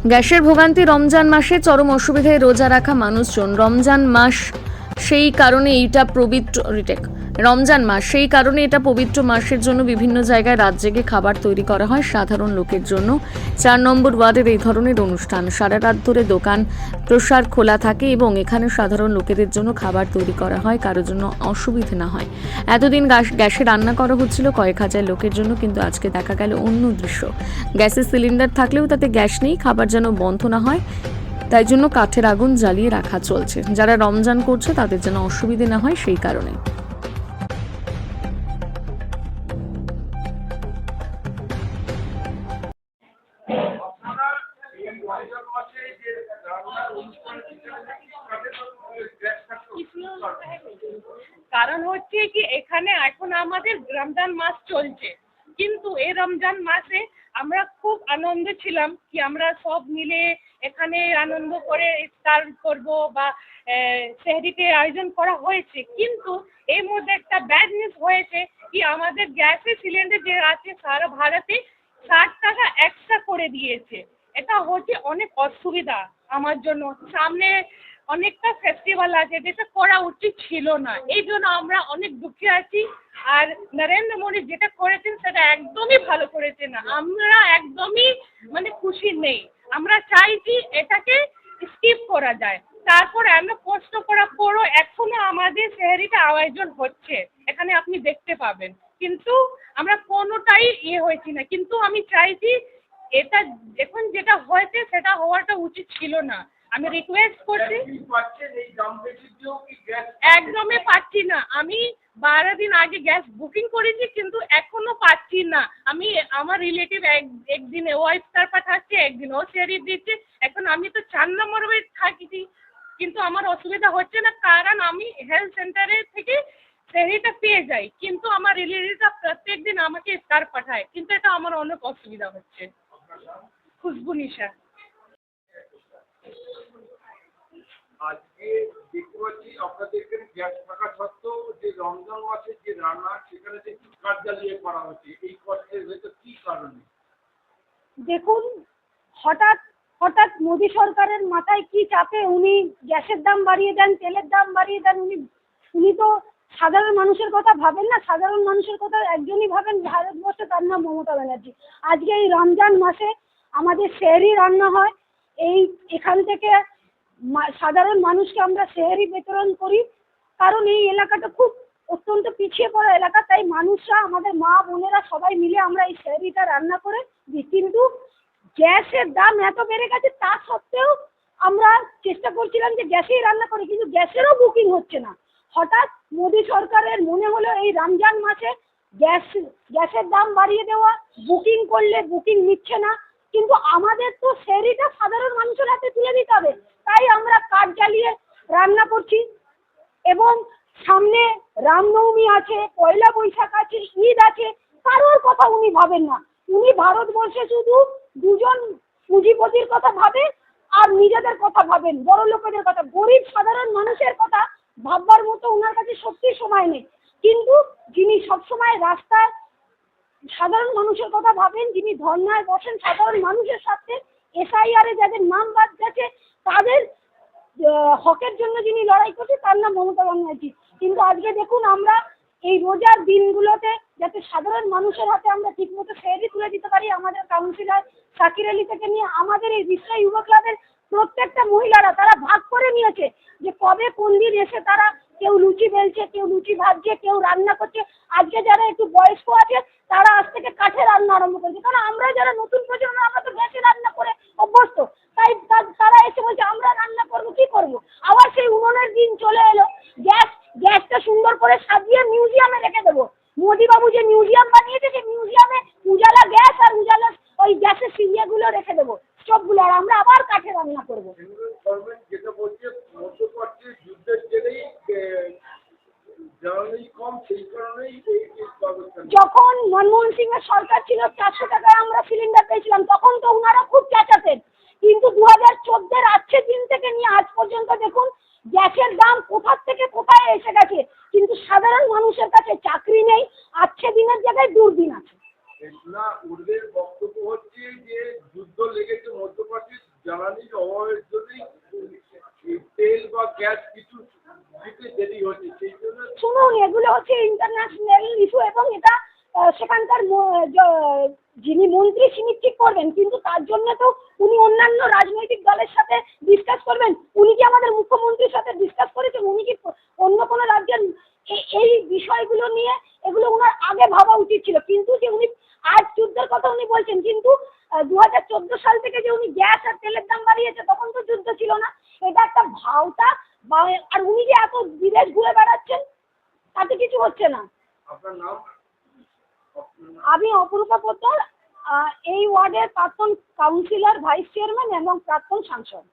গ্যাসের ভোগান্তি রমজান মাসে চরম অসুবিধায় রোজা রাখা মানুষজন। রমজান মাস সেই কারণে এটা পবিত্র মাসের জন্য বিভিন্ন জায়গায় রাত জেগে খাবার তৈরি করা হয় সাধারণ লোকের জন্য। 4 নম্বর ওয়ার্ডের এই ধরনের অনুষ্ঠান সারা রাত ধরে দোকান প্রসার খোলা থাকে এবং এখানে সাধারণ লোকেদের জন্য খাবার তৈরি করা হয়, কারোর জন্য অসুবিধে না হয়। এতদিন গ্যাসে রান্না করা হচ্ছিল কয়েক হাজার লোকের জন্য, কিন্তু আজকে দেখা গেল অন্য দৃশ্য। গ্যাসের সিলিন্ডার থাকলেও তাতে গ্যাস নেই, খাবার যেন বন্ধ না হয় তাই জন্য কাঠের আগুন জ্বালিয়ে রাখা চলছে। যারা রমজান করছে তাদের যেন অসুবিধে না হয় সেই কারণে। কারণ হচ্ছে কি এখানে এখন আমাদের রমজান মাস চলছে, কিন্তু এই রমজান মাসে আমরা খুব আনন্দ ছিলাম কি আমরা সব মিলে এখানে আনন্দ করে ইফতার করব বা সেহরিতে আয়োজন করা হয়েছে। কিন্তু এর মধ্যে একটা ব্যাড নিউজ হয়েছে কি আমাদের গ্যাসের সিলিন্ডার যে আছে সারা ভারতে 60 টাকা এক্সট্রা করে দিয়েছে। এটা হচ্ছে অনেক অসুবিধা আমার জন্য। সামনে অনেকটা ফেস্টিভ্যাল আছে যেটা করা উচিত ছিল না, এই জন্য আমরা অনেক দুঃখে আছি। আর নরেন্দ্র মোদী যেটা করেছেন সেটা একদমই ভালো করেছে না, আমরা একদমই খুশি নেই। আমরা চাইছি এটাকে স্কিপ করা যায়। তারপর আমরা কষ্ট করার পরও এখনো আমাদের সেহরিটা আয়োজন হচ্ছে, এখানে আপনি দেখতে পাবেন, কিন্তু আমরা কোনোটাই হয়েছি না। কিন্তু আমি চাইছি এটা এখন যেটা হয়েছে সেটা হওয়াটা উচিত ছিল না। আমি রিকোয়েস্ট করছি, একদমই পাচ্ছি না। আমি 12 দিন আগে গ্যাস বুকিং করেছি কিন্তু এখনো পাচ্ছি না। আমি আমার রিলেটিভ একদিনে ও ইফতার পাঠাচ্ছে, একদিন ও সেহরি দিচ্ছে। এখন আমি তো 4 নম্বর ওয়ার্ডে থাকি, কিন্তু আমার অসুবিধা হচ্ছে না কারণ আমি হেলথ সেন্টারে থেকে সেহরিটা পেয়ে যাই, কিন্তু আমার রিলেটিভরা প্রত্যেক দিন আমাকে ইফতার পাঠায়, কিন্তু এটা আমার অনেক অসুবিধা হচ্ছে। খুশবু নিশা। আজকে দেখতে পাচ্ছি আপনাদের এখানে গ্যাস থাকা সত্ত্বেও যে রমজান মাসের যে রান্না সেখানে যে কাঠ জ্বালিয়ে করা হচ্ছে, এই কষ্টের ভেতর কি কারণে? দেখুন, হঠাৎ হঠাৎ মোদী সরকারের মাথায় কি চাপে উনি গ্যাসের দাম বাড়িয়ে দেন, তেলের দাম বাড়িয়ে দেন। উনি তো সাধারণ মানুষের কথা ভাবেন না। সাধারণ মানুষের কথা একজনই ভাবেন ভারতবর্ষে, তার নাম মমতা ব্যানার্জি। আজকে এই রমজান মাসে আমাদের সেহরি রান্না হয়, এখান থেকে সাধারণ মানুষকে আমরা সেহরি বিতরণ করি। কারণ এই এলাকাটা খুব অত্যন্ত পিছিয়ে পড়া এলাকা, তাই মানুষরা, আমাদের মা বোনেরা সবাই মিলে আমরা এই সেহরিটা রান্না করে দিই। কিন্তু গ্যাসের দাম এত বেড়ে গেছে, তা সত্ত্বেও আমরা চেষ্টা করছিলাম যে গ্যাসেই রান্না করি, কিন্তু গ্যাসেরও বুকিং হচ্ছে না। হঠাৎ মোদী সরকারের মনে হলো এই রমজান মাসে গ্যাসের দাম বাড়িয়ে দেওয়া, বুকিং করলে বুকিং নিচ্ছে না। কিন্তু আমাদের তো সেহরিটা সাধারণ মানুষের হাতে তুলে দিতে হবে, তাই আমরা কাঠ জ্বালিয়ে রান্না করছি। এবং সামনে রামনবমী আছে, পয়লা বৈশাখ আছে, ঈদ আছে, কারোর কথা উনি ভাবেন না। উনি ভারতবর্ষে শুধু দুজন পুঁজিপতির কথা ভাবেন আর নিজেদের কথা ভাবেন, বড় লোকেদের কথা। গরিব সাধারণ মানুষের কথা ভাববার মতো ওনার কাছে সত্যি সময় নেই। কিন্তু যিনি সবসময় রাস্তায় সাধারণ মানুষের কথা ভাবেন, যিনি ধর্নায় বসেন সাধারণ মানুষের সাথে, SIR এ যাদের নাম বাদ গেছে তাদের হকের জন্য যিনি লড়াই করছে, তার নাম মমতা ব্যানার্জি। কিন্তু আজকে দেখুন, আমরা এই রোজার দিনগুলোতে যাতে সাধারণ মানুষের হাতে আমরা ঠিকমতো সেহরি তুলে দিতে পারি, আমাদের কাউন্সিলর শাকির আলী থেকে নিয়ে আমাদের এই বিশ্ব যুব ক্লাবের প্রত্যেকটা মহিলারা তারা ভাগ করে নিয়েছে যে কবে কোন দিন এসে তারা কেউ লুচি বেলছে, কেউ লুচি ভাজছে, কেউ রান্না করছে। আজকে যারা একটু বয়স্ক আছে তারা আজ থেকে কাঠে রান্না আরম্ভ করেছে, কারণ আমরা যারা নতুন প্রজন্ম আমরা তো গ্যাসে রান্না করে অভ্যস্ত। তাই তারা এসে বলছে আমরা রান্না করবো, কি করবো। আবার সেই উনুনের দিন চলে এলো, গ্যাসটা সুন্দর করে সাজিয়ে মিউজিয়ামে রেখে দেবো। মোদী বাবু যে মিউজিয়াম বানিয়েছে, সেই মিউজিয়ামে উজালা গ্যাস আর উজালা ওই গ্যাসের সিরিয়াগুলো রেখে দেবো, স্টোভগুলো, আর আমরা আবার কাঠে রান্না করবো। গভর্নমেন্ট যেটা বলছে মধ্যপ্রাচ্যে যুদ্ধের জেরেই জ্বালানি কম, সেই কারণেই যখন মনমোহন সিং এর সরকার ছিল 400 টাকায় আমরা সিলিন্ডার পেয়েছিলাম, তখন তো ওনারা খুব চেঁচাতেন। কিন্তু 2014 আজকে দিন থেকে নিয়ে আজ পর্যন্ত দেখুন গ্যাসের দাম কোথা থেকে কোথায় এসে গেছে। কিন্তু সাধারণ মানুষের কাছে চাকরি নেই, আজকে দিনের জায়গায় দুর্দিন আছে। না, ওদের বক্তব্য হচ্ছে যে যুদ্ধ লেগেছে মধ্যপ্রাচ্যে, জ্বালানির অভাবের জন্যই এই তেল বা গ্যাস কিছু দিতে দেরি হচ্ছে, সেই জন্য শুনুন, এগুলো হচ্ছে ইন্টারন্যাশনাল ইস্যু এবং এটা সেখানকার যিনি মন্ত্রী তিনি ঠিক করবেন, কিন্তু তার জন্য তো উনি অন্যান্য রাজনৈতিক দলের সাথে ডিসকাস করবেন। উনি কি আমাদের মুখ্যমন্ত্রীর সাথে ডিসকাস করেছেন? উনি কি অন্য কোনো রাজ্যের এই বিষয়গুলো নিয়ে এগুলো ওনার আগে ভাবা উচিত ছিল। কিন্তু যে উনি আজ যুদ্ধের কথা উনি বলছেন, কিন্তু 2014 সাল থেকে যে উনি গ্যাস আর তেলের দাম বাড়িয়েছে তখন তো যুদ্ধ ছিল না। এটা একটা ভাওতা। আর উনি যে এত বিদেশ ঘুরে বেড়াচ্ছেন তাতে কিছু হচ্ছে না। আপনার নাম? আমি অপরূপা পোদ্দার, এই ওয়ার্ডের প্রাক্তন কাউন্সিলর, ভাইস চেয়ারম্যান এবং প্রাক্তন সাংসদ।